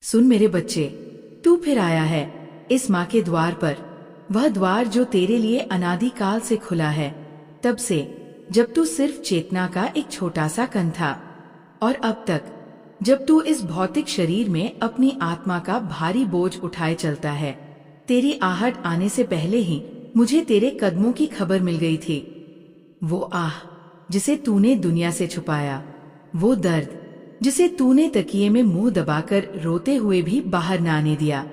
सुन मेरे बच्चे, तू फिर आया है इस माँ के द्वार पर। वह द्वार जो तेरे लिए अनादिकाल से खुला है, तब से जब तू सिर्फ चेतना का एक छोटा सा कण था, और अब तक जब तू इस भौतिक शरीर में अपनी आत्मा का भारी बोझ उठाए चलता है। तेरी आहट आने से पहले ही मुझे तेरे कदमों की खबर मिल गई थी। वो आह जिसे तूने दुनिया से छुपाया, वो दर्द जिसे तूने तकिए में मुंह दबाकर रोते हुए भी बाहर न आने दिया,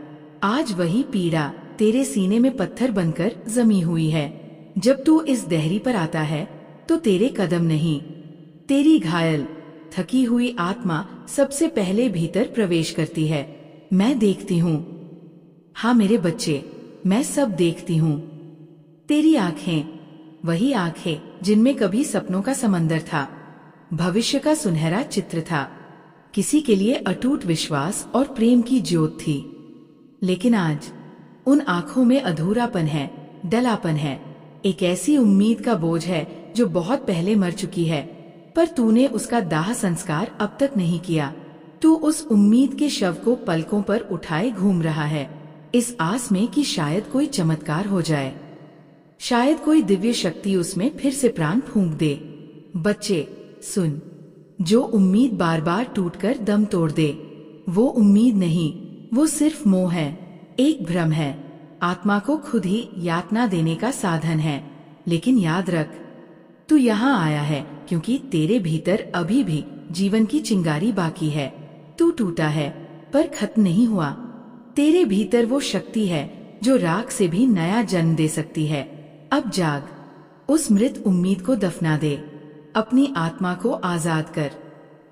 आज वही पीड़ा तेरे सीने में पत्थर बनकर जमी हुई है। जब तू इस देहरी पर आता है तो तेरे कदम नहीं, तेरी घायल थकी हुई आत्मा सबसे पहले भीतर प्रवेश करती है। मैं देखती हूँ, हाँ मेरे बच्चे, मैं सब देखती हूँ। तेरी आंखें, वही आंखें जिनमें कभी सपनों का समंदर था, भविष्य का सुनहरा चित्र था, किसी के लिए अटूट विश्वास और प्रेम की ज्योत थी। लेकिन आज उन आंखों में अधूरापन है, डलापन है, एक ऐसी उम्मीद का बोझ है जो बहुत पहले मर चुकी है, पर तूने उसका दाह संस्कार अब तक नहीं किया। तू उस उम्मीद के शव को पलकों पर उठाए घूम रहा है, इस आस में कि शायद कोई चमत्कार हो जाए, शायद कोई दिव्य शक्ति उसमें फिर से प्राण फूंक दे। बच्चे सुन, जो उम्मीद बार बार टूटकर दम तोड़ दे, वो उम्मीद नहीं, वो सिर्फ मोह है, एक भ्रम है, आत्मा को खुद ही यातना देने का साधन है। लेकिन याद रख, तू यहाँ आया है क्योंकि तेरे भीतर अभी भी जीवन की चिंगारी बाकी है। तू टूटा है पर खत्म नहीं हुआ। तेरे भीतर वो शक्ति है जो राख से भी नया जन्म दे सकती है। अब जाग, उस मृत उम्मीद को दफना दे, अपनी आत्मा को आजाद कर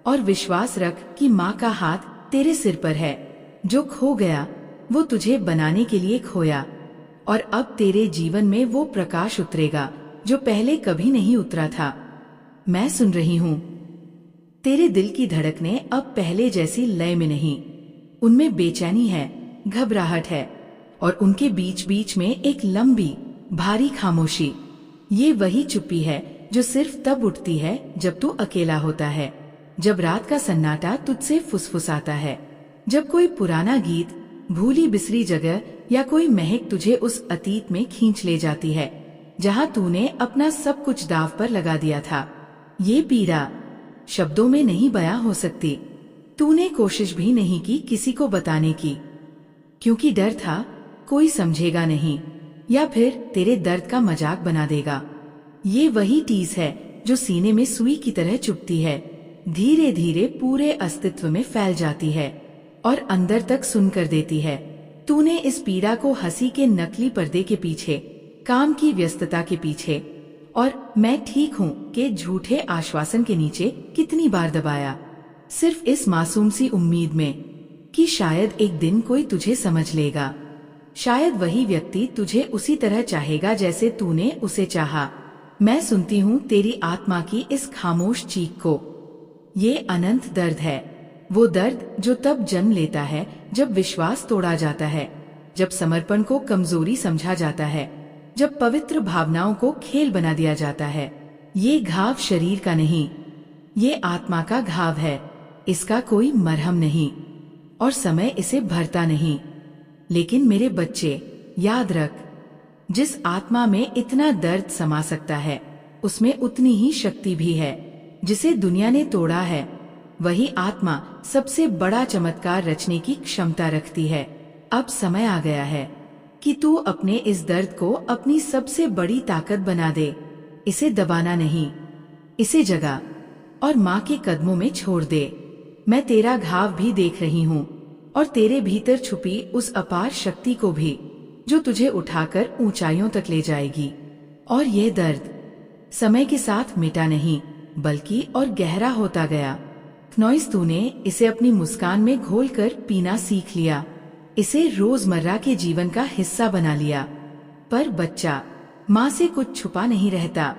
और विश्वास रख कि माँ का हाथ तेरे सिर पर है। जो खो गया वो तुझे बनाने के लिए खोया, और अब तेरे जीवन में वो प्रकाश उतरेगा जो पहले कभी नहीं उतरा था। मैं सुन रही हूँ, तेरे दिल की धड़कनें अब पहले जैसी लय में नहीं, उनमें बेचैनी है, घबराहट है, और उनके बीच बीच में एक लंबी भारी खामोशी। ये वही चुप्पी है जो सिर्फ तब उठती है जब तू अकेला होता है, जब रात का सन्नाटा तुझसे फुसफुसाता है, जब कोई पुराना गीत, भूली बिसरी जगह या कोई महक तुझे उस अतीत में खींच ले जाती है जहां तूने अपना सब कुछ दांव पर लगा दिया था। ये पीड़ा शब्दों में नहीं बयां हो सकती। तूने कोशिश भी नहीं की किसी को बताने की, क्योंकि डर था कोई समझेगा नहीं या फिर तेरे दर्द का मजाक बना देगा। ये वही टीस है जो सीने में सुई की तरह चुभती है, धीरे धीरे पूरे अस्तित्व में फैल जाती है और अंदर तक सुन कर देती है। तूने इस पीड़ा को हंसी के नकली पर्दे के पीछे, काम की व्यस्तता के पीछे और मैं ठीक हूँ के झूठे आश्वासन के नीचे कितनी बार दबाया, सिर्फ इस मासूम सी उम्मीद में कि शायद एक दिन कोई तुझे समझ लेगा, शायद वही व्यक्ति तुझे उसी तरह चाहेगा जैसे तूने उसे चाहा। मैं सुनती हूँ तेरी आत्मा की इस खामोश चीख को। ये अनंत दर्द है, वो दर्द जो तब जन्म लेता है जब विश्वास तोड़ा जाता है, जब समर्पण को कमजोरी समझा जाता है, जब पवित्र भावनाओं को खेल बना दिया जाता है। ये घाव शरीर का नहीं, ये आत्मा का घाव है, इसका कोई मरहम नहीं और समय इसे भरता नहीं। लेकिन मेरे बच्चे याद रख, जिस आत्मा में इतना दर्द समा सकता है उसमें उतनी ही शक्ति भी है। जिसे दुनिया ने तोड़ा है वही आत्मा सबसे बड़ा चमत्कार रचने की क्षमता रखती है। अब समय आ गया है कि तू अपने इस दर्द को अपनी सबसे बड़ी ताकत बना दे। इसे दबाना नहीं, इसे जगा और माँ के कदमों में छोड़ दे। मैं तेरा घाव भी देख रही हूँ और तेरे भीतर छुपी उस अपार शक्ति को भी जो तुझे उठाकर ऊंचाइयों तक ले जाएगी। और यह दर्द समय के साथ मिटा नहीं बल्कि और गहरा होता गया। नॉइस, तूने इसे अपनी मुस्कान में घोलकर पीना सीख लिया, इसे रोजमर्रा के जीवन का हिस्सा बना लिया। पर बच्चा, माँ से कुछ छुपा नहीं रहता।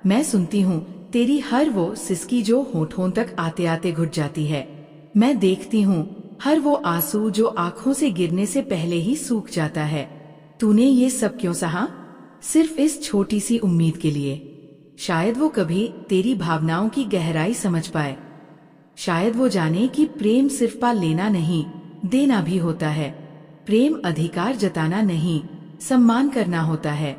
मैं सुनती हूँ तेरी हर वो सिसकी जो होठों तक आते आते घुट जाती है। मैं देखती हूँ हर वो आंसू जो आंखों से गिरने से पहले ही सूख जाता है। तूने ये सब क्यों सहा? सिर्फ इस छोटी सी उम्मीद के लिए। शायद वो कभी तेरी भावनाओं की गहराई समझ पाए, शायद वो जाने कि प्रेम सिर्फ पा लेना नहीं, देना भी होता है। प्रेम अधिकार जताना नहीं, सम्मान करना होता है।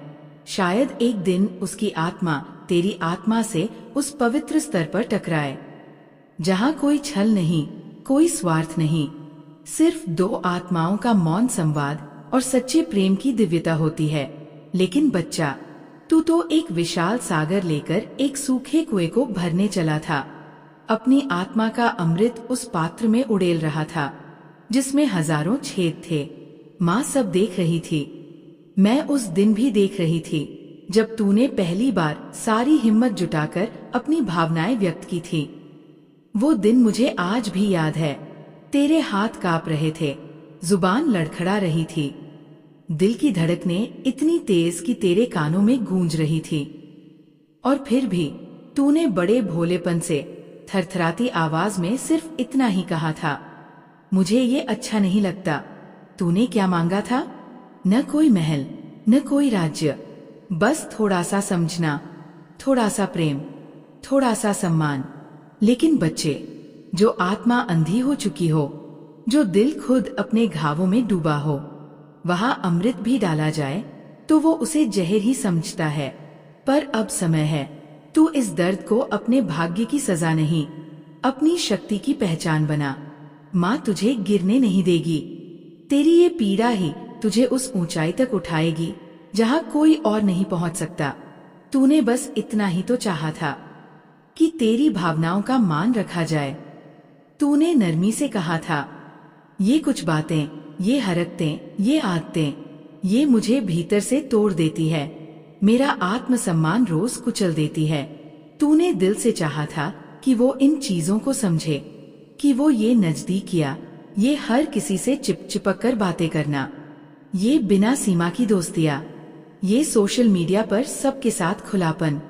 शायद एक दिन उसकी आत्मा तेरी आत्मा से उस पवित्र स्तर पर टकराए, जहाँ कोई छल नहीं, कोई स्वार्थ नहीं, सिर्फ दो आत्माओं का मौन संवाद और सच्चे प्रेम की दिव्यता होती है। लेकिन बच्चा, तू तो एक विशाल सागर लेकर एक सूखे कुएं को भरने चला था। अपनी आत्मा का अमृत उस पात्र में उड़ेल रहा था, जिसमें हजारों छेद थे। माँ सब देख रही थी। मैं उस दिन भी देख रही थी जब तूने पहली बार सारी हिम्मत जुटाकर अपनी भावनाएं व्यक्त की थी। वो दिन मुझे आज भी याद है। तेरे हाथ कांप रहे थे, जुबान लड़खड़ा रही थी, दिल की धड़कनें इतनी तेज कि तेरे कानों में गूंज रही थी। और फिर भी तूने बड़े भोलेपन से थरथराती आवाज में सिर्फ इतना ही कहा था, मुझे ये अच्छा नहीं लगता। तूने क्या मांगा था? न कोई महल, न कोई राज्य, बस थोड़ा सा समझना, थोड़ा सा प्रेम, थोड़ा सा सम्मान। लेकिन बच्चे, जो आत्मा अंधी हो चुकी हो, जो दिल खुद अपने घावों में डूबा हो, वहां अमृत भी डाला जाए तो वो उसे जहर ही समझता है। पर अब समय है, तू इस दर्द को अपने भाग्य की सजा नहीं, अपनी शक्ति की पहचान बना। माँ तुझे गिरने नहीं देगी। तेरी ये पीड़ा ही तुझे उस ऊंचाई तक उठाएगी जहाँ कोई और नहीं पहुँच सकता। तूने बस इतना ही तो चाहा था कि तेरी भावनाओं का मान रखा जाए। तूने नरमी से कहा था, ये कुछ बातें, ये हरकतें, ये आदतें, ये मुझे भीतर से तोड़ देती है, मेरा आत्मसम्मान रोज कुचल देती है। तूने दिल से चाहा था कि वो इन चीजों को समझे, कि वो ये नजदीकियां, ये हर किसी से चिपक कर बातें करना, ये बिना सीमा की दोस्तियां, ये सोशल मीडिया पर सबके साथ खुलापन,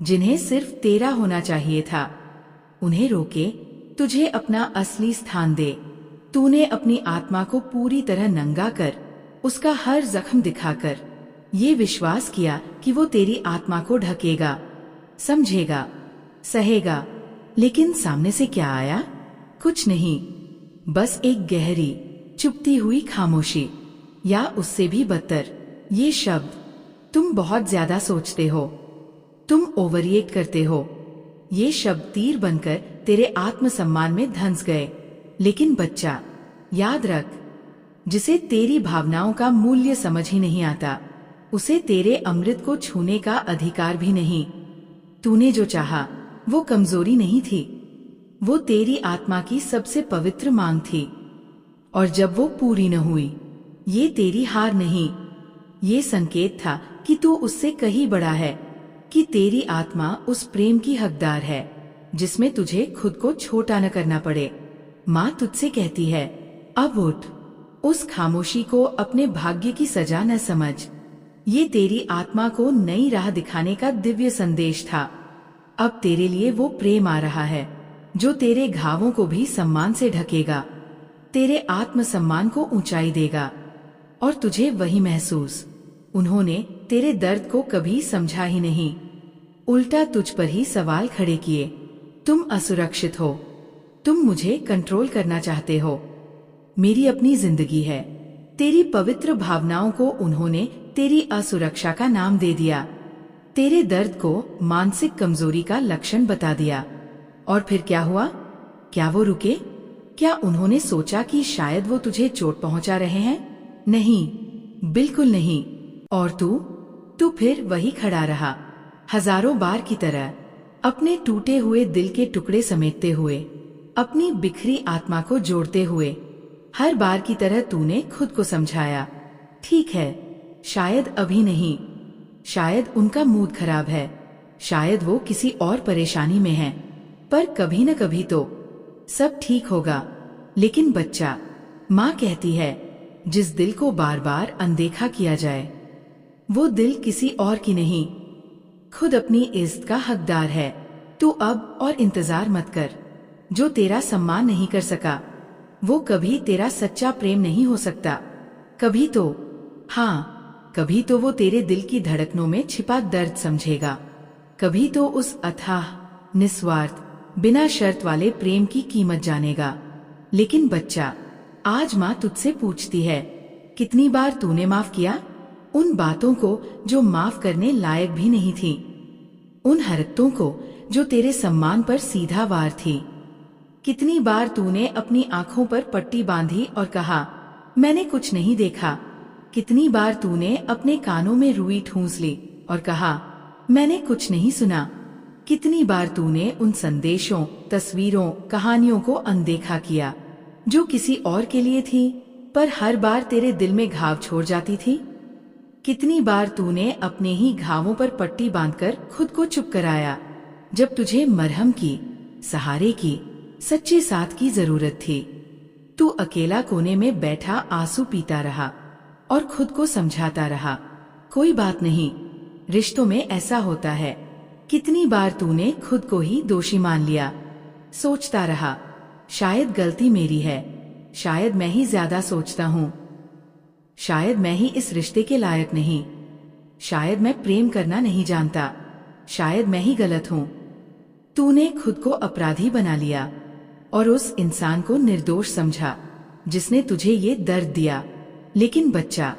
जिन्हें सिर्फ तेरा होना चाहिए था, उन्हें रोके, तुझे अपना असली स्थान दे। तूने अपनी आत्मा को पूरी तरह नंगा कर, उसका हर जख्म दिखाकर ये विश्वास किया कि वो तेरी आत्मा को ढकेगा, समझेगा, सहेगा। लेकिन सामने से क्या आया? कुछ नहीं, बस एक गहरी चुपती हुई खामोशी, या उससे भी बदतर ये शब्द, तुम बहुत ज्यादा सोचते हो, तुम ओवररिएक्ट करते हो। ये शब्द तीर बनकर तेरे आत्मसम्मान में धंस गए। लेकिन बच्चा, याद रख, जिसे तेरी भावनाओं का मूल्य समझ ही नहीं आता, उसे तेरे अमृत को छूने का अधिकार भी नहीं। तूने जो चाहा वो कमजोरी नहीं थी, वो तेरी आत्मा की सबसे पवित्र मांग थी। और जब वो पूरी न हुई, ये तेरी हार नहीं, ये संकेत था कि तू उससे कहीं बड़ा है, कि तेरी आत्मा उस प्रेम की हकदार है जिसमें तुझे खुद को छोटा न करना पड़े। माँ तुझसे कहती है, अब उठ, उस खामोशी को अपने भाग्य की सजा न समझ। ये तेरी आत्मा को नई राह दिखाने का दिव्य संदेश था। अब तेरे लिए वो प्रेम आ रहा है जो तेरे घावों को भी सम्मान से ढकेगा, तेरे आत्मसम्मान को ऊंचाई देगा, और तुझे वही महसूस। उन्होंने तेरे दर्द को कभी समझा ही नहीं, उल्टा तुझ पर ही सवाल खड़े किए। तुम असुरक्षित हो, तुम मुझे कंट्रोल करना चाहते हो, मेरी अपनी जिंदगी है। तेरी पवित्र भावनाओं को उन्होंने तेरी असुरक्षा का नाम दे दिया, तेरे दर्द को मानसिक कमजोरी का लक्षण बता दिया। और फिर क्या हुआ? क्या वो रुके? क्या उन्होंने सोचा कि शायद वो तुझे चोट पहुंचा रहे हैं? नहीं, बिल्कुल नहीं। और तू फिर वही खड़ा रहा, हजारों बार की तरह, अपने टूटे हुए दिल के टुकड़े समेटते हुए, अपनी बिखरी आत्मा को जोड़ते हुए। हर बार की तरह तूने खुद को समझाया, ठीक है, शायद अभी नहीं, शायद उनका मूड खराब है, शायद वो किसी और परेशानी में है, पर कभी न कभी तो सब ठीक होगा। लेकिन बच्चा, माँ कहती है, जिस दिल को बार बार अनदेखा किया जाए, वो दिल किसी और की नहीं, खुद अपनी इज्जत का हकदार है। तू अब और इंतजार मत कर। जो तेरा सम्मान नहीं कर सका, वो कभी तेरा सच्चा प्रेम नहीं हो सकता। कभी तो, हाँ, कभी तो वो तेरे दिल की धड़कनों में छिपा दर्द समझेगा, कभी तो उस अथाह, निस्वार्थ, बिना शर्त वाले प्रेम की कीमत जानेगा। लेकिन बच्चा, आज माँ तुझसे पूछती है, कितनी बार तूने माफ किया उन बातों को जो माफ करने लायक भी नहीं थी, उन हरकतों को जो तेरे सम्मान पर सीधा वार थी। कितनी बार तूने अपनी आंखों पर पट्टी बांधी और कहा, मैंने कुछ नहीं देखा। कितनी बार तूने अपने कानों में रुई ठूंस ली और कहा, मैंने कुछ नहीं सुना। कितनी बार तूने उन संदेशों, तस्वीरों, कहानियों को अनदेखा किया जो किसी और के लिए थी, पर हर बार तेरे दिल में घाव छोड़ जाती थी। कितनी बार तूने अपने ही घावों पर पट्टी बांधकर खुद को चुप कराया, जब तुझे मरहम की, सहारे की, सच्चे साथ की जरूरत थी। तू अकेला कोने में बैठा आंसू पीता रहा और खुद को समझाता रहा, कोई बात नहीं, रिश्तों में ऐसा होता है। कितनी बार तूने खुद को ही दोषी मान लिया, सोचता रहा, शायद गलती मेरी है, शायद मैं ही ज्यादा सोचता हूँ, शायद मैं ही इस रिश्ते के लायक नहीं, शायद मैं प्रेम करना नहीं जानता, शायद मैं ही गलत हूँ। तूने खुद को अपराधी बना लिया और उस इंसान को निर्दोष समझा जिसने तुझे ये दर्द दिया। लेकिन बच्चा,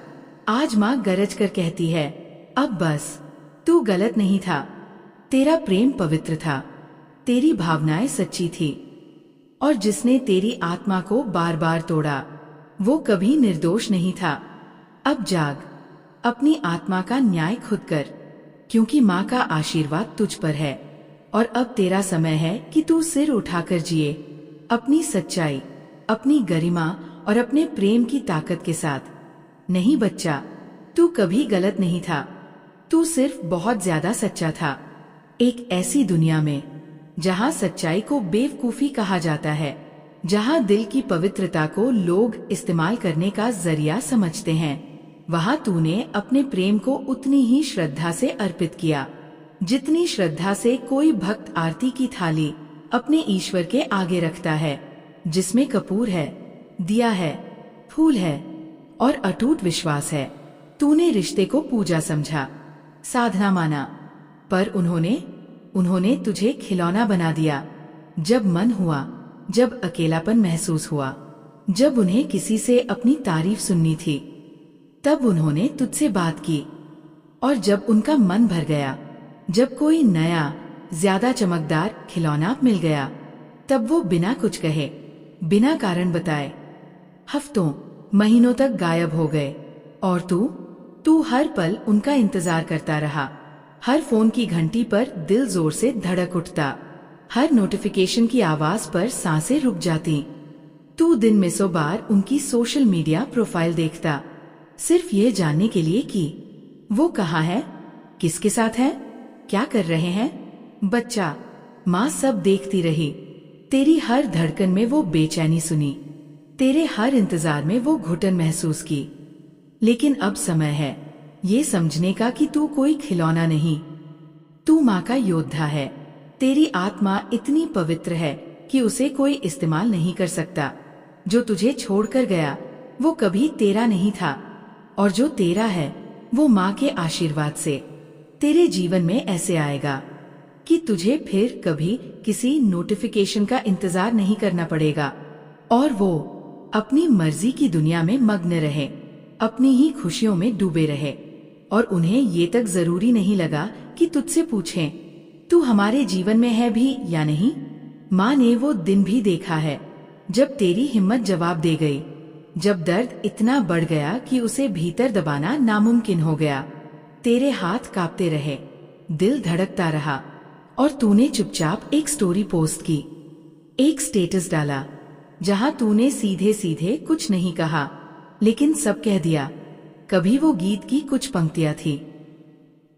आज माँ गरज कर कहती है, अब बस, तू गलत नहीं था, तेरा प्रेम पवित्र था, तेरी भावनाएं सच्ची थी, और जिसने तेरी आत्मा को बार बार तोड़ा वो कभी निर्दोष नहीं था। अब जाग, अपनी आत्मा का न्याय खुद कर, क्योंकि माँ का आशीर्वाद तुझ पर है और अब तेरा समय है कि तू सिर उठाकर जिए, अपनी सच्चाई, अपनी गरिमा और अपने प्रेम की ताकत के साथ। नहीं बच्चा, तू कभी गलत नहीं था, तू सिर्फ बहुत ज्यादा सच्चा था। एक ऐसी दुनिया में जहाँ सच्चाई को बेवकूफी कहा जाता है, जहाँ दिल की पवित्रता को लोग इस्तेमाल करने का जरिया समझते हैं, वहाँ तूने अपने प्रेम को उतनी ही श्रद्धा से अर्पित किया जितनी श्रद्धा से कोई भक्त आरती की थाली अपने ईश्वर के आगे रखता है, जिसमें कपूर है, दिया है, फूल है और अटूट विश्वास है। तूने रिश्ते को पूजा समझा, साधना माना, पर उन्होंने तुझे खिलौना बना दिया। जब मन हुआ, जब अकेलापन महसूस हुआ, जब उन्हें किसी से अपनी तारीफ सुननी थी, तब उन्होंने तुझसे बात की, और जब उनका मन भर गया, जब कोई नया, ज्यादा चमकदार खिलौना मिल गया, तब वो बिना कुछ कहे, बिना कारण बताए हफ्तों, महीनों तक गायब हो गए। और तू हर पल उनका इंतजार करता रहा। हर फोन की घंटी पर दिल जोर से धड़क उठता, हर नोटिफिकेशन की आवाज पर सांसें रुक जाती। तू दिन में 100 बार उनकी सोशल मीडिया प्रोफाइल देखता, सिर्फ ये जानने के लिए कि वो कहाँ है, किसके साथ है, क्या कर रहे हैं। बच्चा, माँ सब देखती रही, तेरी हर धड़कन में वो बेचैनी सुनी, तेरे हर इंतजार में वो घुटन महसूस की। लेकिन अब समय है ये समझने का कि तू कोई खिलौना नहीं, तू माँ का योद्धा है। तेरी आत्मा इतनी पवित्र है कि उसे कोई इस्तेमाल नहीं कर सकता। जो तुझे छोड़कर गया वो कभी तेरा नहीं था, और जो तेरा है वो माँ के आशीर्वाद से तेरे जीवन में ऐसे आएगा कि तुझे फिर कभी किसी नोटिफिकेशन का इंतजार नहीं करना पड़ेगा, और वो अपनी मर्जी की दुनिया में मग्न रहे, अपनी ही खुशियों में डूबे रहे, और उन्हें ये तक जरूरी नहीं लगा कि तुझसे पूछें, तू हमारे जीवन में है भी या नहीं। माँ ने वो दिन भी देखा है जब तेरी हिम्मत जवाब दे गई, जब दर्द इतना बढ़ गया कि उसे भीतर दबाना नामुमकिन हो गया। तेरे हाथ कांपते रहे, दिल धड़कता रहा, और तूने चुपचाप एक स्टोरी पोस्ट की, एक स्टेटस डाला, जहां तूने सीधे सीधे कुछ नहीं कहा, लेकिन सब कह दिया। कभी वो गीत की कुछ पंक्तियां थी,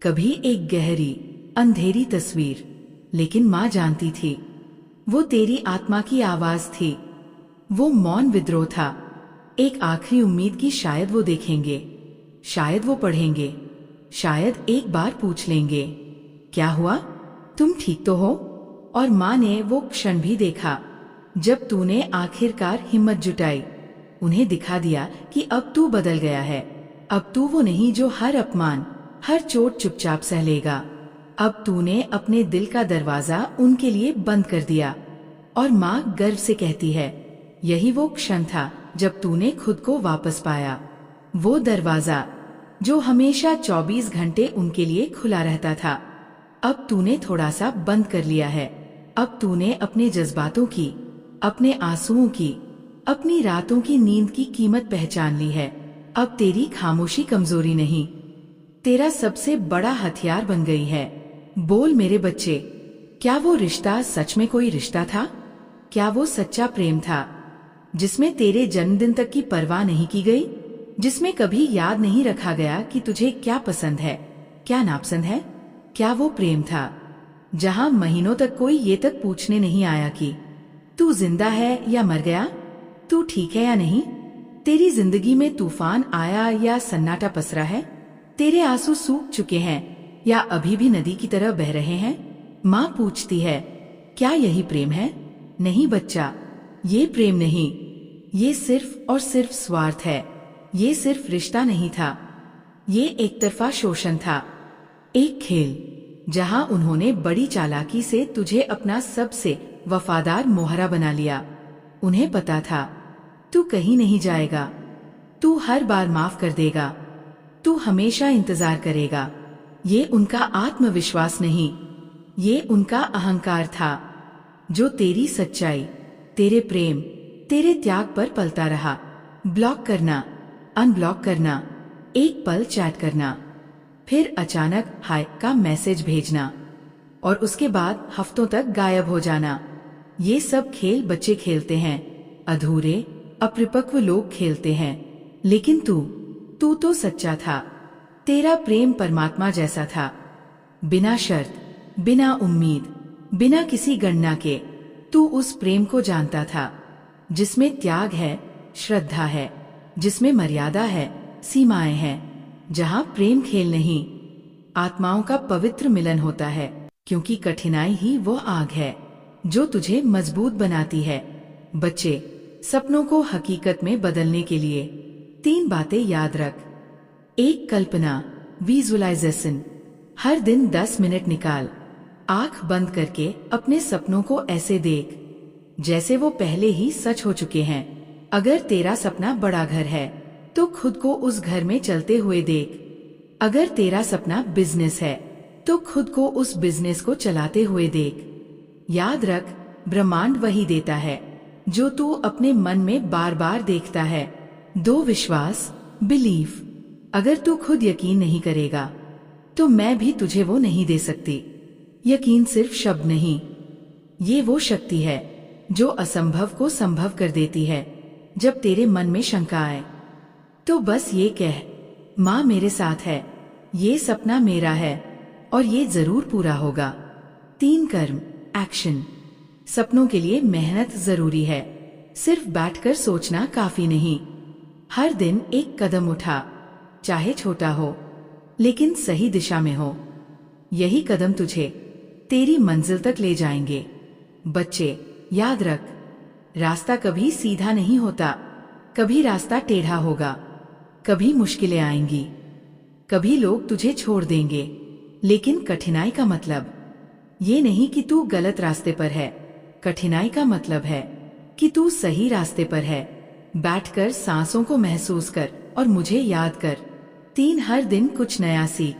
कभी एक गहरी अंधेरी तस्वीर, लेकिन माँ जानती थी वो तेरी आत्मा की आवाज थी। वो मौन विद्रोह था, एक आखिरी उम्मीद की शायद वो देखेंगे, शायद वो पढ़ेंगे, शायद एक बार पूछ लेंगे, क्या हुआ, तुम ठीक तो हो। और माँ ने वो क्षण भी देखा जब तूने आखिरकार हिम्मत जुटाई, उन्हें दिखा दिया कि अब तू बदल गया है। अब तू वो नहीं जो हर अपमान, हर चोट चुपचाप सह लेगा। अब तूने अपने दिल का दरवाजा उनके लिए बंद कर दिया। और माँ गर्व से कहती है, यही वो क्षण था जब तूने खुद को वापस पाया। वो दरवाजा जो हमेशा 24 घंटे उनके लिए खुला रहता था, अब तूने थोड़ा सा बंद कर लिया है। अब तूने अपने जज्बातों की, अपने आंसुओं की, अपनी रातों की नींद की कीमत पहचान ली है। अब तेरी खामोशी कमजोरी नहीं, तेरा सबसे बड़ा हथियार बन गई है। बोल मेरे बच्चे, क्या वो रिश्ता सच में कोई रिश्ता था? क्या वो सच्चा प्रेम था जिसमें तेरे जन्मदिन तक की परवाह नहीं की गई, जिसमें कभी याद नहीं रखा गया कि तुझे क्या पसंद है, क्या नापसंद है? क्या वो प्रेम था जहां महीनों तक कोई ये तक पूछने नहीं आया कि तू जिंदा है या मर गया, तू ठीक है या नहीं? तेरी जिंदगी में तूफान आया या सन्नाटा पसरा है? तेरे आंसू सूख चुके हैं या अभी भी नदी की तरह बह रहे हैं? माँ पूछती है, क्या यही प्रेम है? नहीं बच्चा, ये प्रेम नहीं, ये सिर्फ और सिर्फ स्वार्थ है। ये सिर्फ रिश्ता नहीं था, ये एक तरफा शोषण था, एक खेल जहां उन्होंने बड़ी चालाकी से तुझे अपना सबसे वफादार मोहरा बना लिया। उन्हें पता था तू कहीं नहीं जाएगा, तू हर बार माफ कर देगा, तू हमेशा इंतजार करेगा। ये उनका आत्मविश्वास नहीं, ये उनका अहंकार था जो तेरी सच्चाई, तेरे प्रेम, तेरे त्याग पर पलता रहा। ब्लॉक करना, अनब्लॉक करना, एक पल चैट करना, फिर अचानक हाय का मैसेज भेजना और उसके बाद हफ्तों तक गायब हो जाना। ये सब खेल बच्चे खेलते हैं, अधूरे अपरिपक्व लोग खेलते हैं, लेकिन तू तो सच्चा था। तेरा प्रेम परमात्मा जैसा था, बिना शर्त, बिना उम्मीद, बिना किसी गणना के। तू उस प्रेम को जानता था जिसमें त्याग है, श्रद्धा है, जिसमें मर्यादा है, सीमाएं हैं, जहां प्रेम खेल नहीं, आत्माओं का पवित्र मिलन होता है। क्योंकि कठिनाई ही वो आग है जो तुझे मजबूत बनाती है। बच्चे, सपनों को हकीकत में बदलने के लिए 3 बातें याद रख। 1. कल्पना, विजुअलाइजेशन। हर दिन 10 मिनट निकाल, आंख बंद करके अपने सपनों को ऐसे देख जैसे वो पहले ही सच हो चुके हैं। अगर तेरा सपना बड़ा घर है तो खुद को उस घर में चलते हुए देख। अगर तेरा सपना बिजनेस है तो खुद को उस बिजनेस को चलाते हुए देख। याद रख, ब्रह्मांड वही देता है जो तू अपने मन में बार बार देखता है। 2. विश्वास, बिलीफ। अगर तू खुद यकीन नहीं करेगा तो मैं भी तुझे वो नहीं दे सकती। यकीन सिर्फ शब्द नहीं, ये वो शक्ति है जो असंभव को संभव कर देती है। जब तेरे मन में शंका आए तो बस ये कह, माँ मेरे साथ है, ये सपना मेरा है और ये जरूर पूरा होगा। 3. कर्म, एक्शन। सपनों के लिए मेहनत जरूरी है, सिर्फ बैठकर सोचना काफी नहीं। हर दिन एक कदम उठा, चाहे छोटा हो लेकिन सही दिशा में हो। यही कदम तुझे तेरी मंजिल तक ले जाएंगे। बच्चे, याद रख, रास्ता कभी सीधा नहीं होता, कभी रास्ता टेढ़ा होगा, कभी मुश्किलें आएंगी, कभी लोग तुझे छोड़ देंगे, लेकिन कठिनाई का मतलब ये नहीं कि तू गलत रास्ते पर है। कठिनाई का मतलब है कि तू सही रास्ते पर है। बैठकर सांसों को महसूस कर और मुझे याद कर। 3. हर दिन कुछ नया सीख,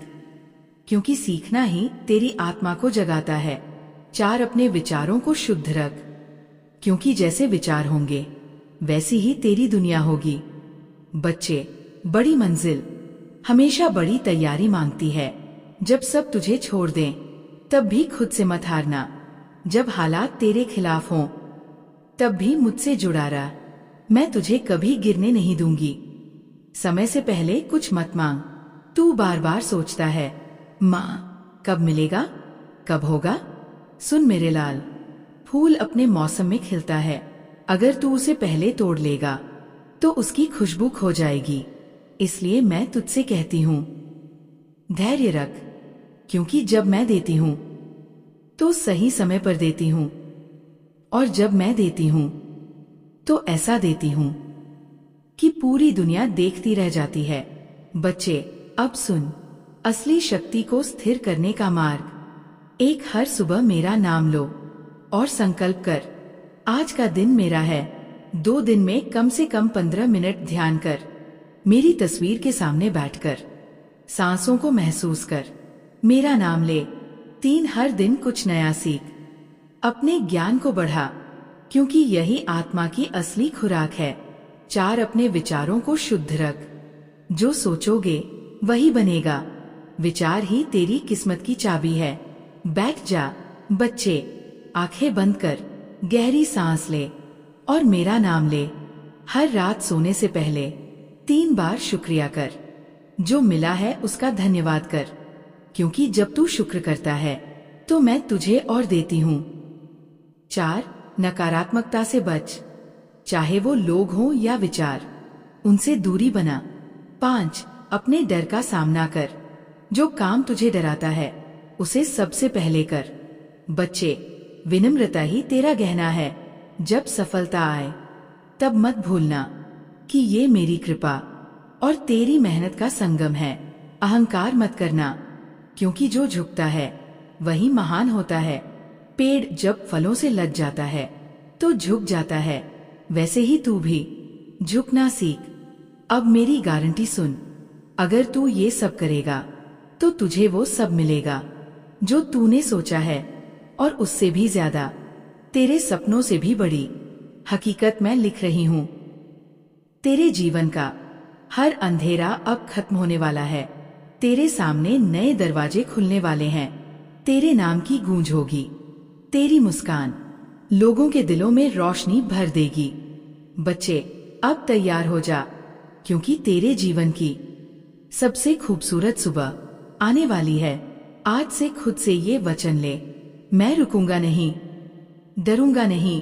क्योंकि सीखना ही तेरी आत्मा को जगाता है। 4. अपने विचारों को शुद्ध रख, क्योंकि जैसे विचार होंगे वैसी ही तेरी दुनिया होगी। बच्चे, बड़ी मंजिल हमेशा बड़ी तैयारी मांगती है। जब सब तुझे छोड़ दें तब भी खुद से मत हारना। जब हालात तेरे खिलाफ हों तब भी मुझसे जुड़ा रह। मैं तुझे कभी गिरने नहीं दूंगी। समय से पहले कुछ मत मांग। तू बार बार सोचता है, माँ कब मिलेगा, कब होगा? सुन मेरे लाल, फूल अपने मौसम में खिलता है। अगर तू उसे पहले तोड़ लेगा तो उसकी खुशबू खो जाएगी। इसलिए मैं तुझसे कहती हूँ, धैर्य रख, क्योंकि जब मैं देती हूँ तो सही समय पर देती हूँ, और जब मैं देती हूँ तो ऐसा देती हूँ कि पूरी दुनिया देखती रह जाती है। बच्चे, अब सुन, असली शक्ति को स्थिर करने का मार्ग। 1. हर सुबह मेरा नाम लो और संकल्प कर, आज का दिन मेरा है, 2 दिन में कम से कम 15 मिनट ध्यान कर। मेरी तस्वीर के सामने बैठकर सांसों को महसूस कर। मेरा नाम ले। 3 हर दिन कुछ नया सीख। अपने ज्ञान को बढ़ा, क्योंकि यही आत्मा की असली खुराक है। 4 अपने विचारों को शुद्ध रख। जो सोचोगे वही बनेगा। विचार ही तेरी किस्मत की चाबी है। बैठ जा बच्चे, आंखें बंद कर, गहरी सांस ले और मेरा नाम ले। हर रात सोने से पहले 3 बार शुक्रिया कर। जो मिला है उसका धन्यवाद कर, क्योंकि जब तू शुक्र करता है तो मैं तुझे और देती हूँ। 4 नकारात्मकता से बच, चाहे वो लोग हों या विचार, उनसे दूरी बना। 5 अपने डर का सामना कर। जो काम तुझे डराता है उसे सबसे पहले कर। बच्चे, विनम्रता ही तेरा गहना है। जब सफलता आए तब मत भूलना कि ये मेरी कृपा और तेरी मेहनत का संगम है। अहंकार मत करना, क्योंकि जो झुकता है वही महान होता है। पेड़ जब फलों से लग जाता है तो झुक जाता है, वैसे ही तू भी झुकना सीख। अब मेरी गारंटी सुन, अगर तू ये सब करेगा तो तुझे वो सब मिलेगा जो तूने सोचा है, और उससे भी ज्यादा, तेरे सपनों से भी बड़ी हकीकत मैं लिख रही हूँ। तेरे जीवन का हर अंधेरा अब खत्म होने वाला है। तेरे सामने नए दरवाजे खुलने वाले हैं। तेरे नाम की गूंज होगी। तेरी मुस्कान लोगों के दिलों में रोशनी भर देगी। बच्चे, अब तैयार हो जा, क्योंकि तेरे जीवन की सबसे खूबसूरत सुबह आने वाली है। आज से खुद से ये वचन ले, मैं रुकूंगा नहीं, डरूंगा नहीं,